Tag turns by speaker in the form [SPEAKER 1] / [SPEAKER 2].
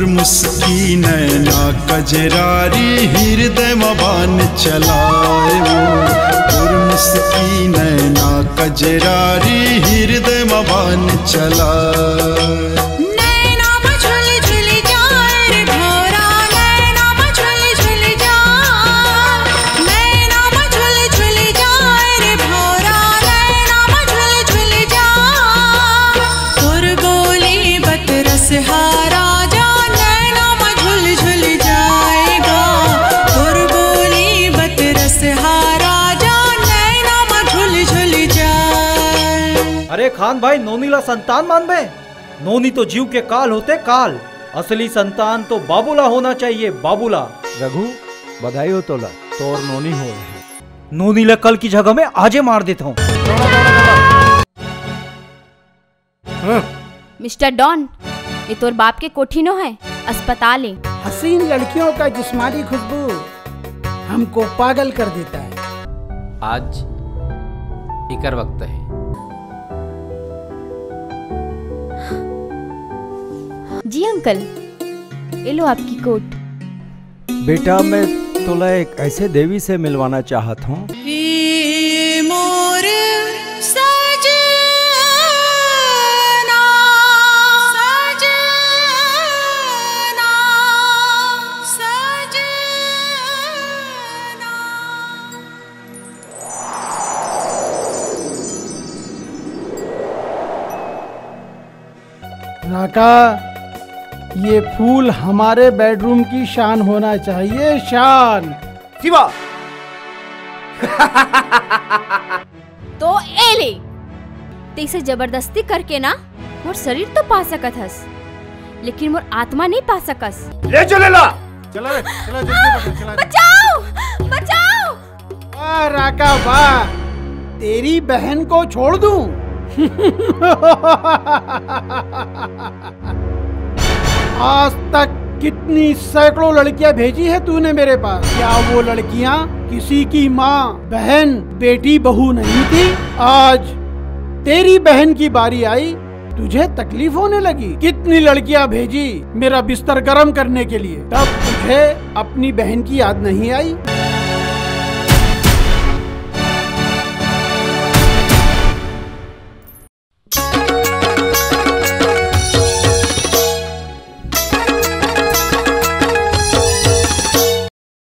[SPEAKER 1] मुस्की नैना कजरारी हृदय मबान चलाए वो। मुस्की नैना कजरारी हृदय मबान चलाए।
[SPEAKER 2] अरे खान भाई, नोनी ला संतान मान बे। नोनी तो जीव के काल होते काल। असली संतान तो बाबूला होना चाहिए, बाबूला।
[SPEAKER 3] रघु बधाई हो तोला, तोर नोनी हो।
[SPEAKER 2] नोनी ला कल की जगह में आजे मार देता हूँ।
[SPEAKER 4] मिस्टर डॉन, ये तोर बाप के कोठी नो है, अस्पताल है।
[SPEAKER 5] हसीन लड़कियों का जिस्मानी खुशबू हमको पागल कर देता है।
[SPEAKER 6] आज इकर वक्त है।
[SPEAKER 4] जी अंकल, ये लो आपकी कोट।
[SPEAKER 3] बेटा मैं तोला एक ऐसे देवी से मिलवाना चाहत हूँ।
[SPEAKER 5] राका, ये फूल हमारे बेडरूम की शान होना चाहिए, शान।
[SPEAKER 7] शिवा
[SPEAKER 4] तो एले तेसे जबरदस्ती करके ना मोर शरीर तो पा सकत हस, लेकिन मोर आत्मा नहीं पा सकस।
[SPEAKER 7] ले चले ला।
[SPEAKER 5] चला रे, चला जल्दी चला।
[SPEAKER 4] बचाओ बचाओ।
[SPEAKER 5] वाह राका वाह, तेरी बहन को छोड़ दूं? आज तक कितनी सैकड़ों लड़कियां भेजी है तूने मेरे पास। क्या वो लड़कियां किसी की माँ, बहन, बेटी, बहू नहीं थी? आज तेरी बहन की बारी आई, तुझे तकलीफ होने लगी। कितनी लड़कियां भेजी मेरा बिस्तर गर्म करने के लिए, तब तुझे अपनी बहन की याद नहीं आई?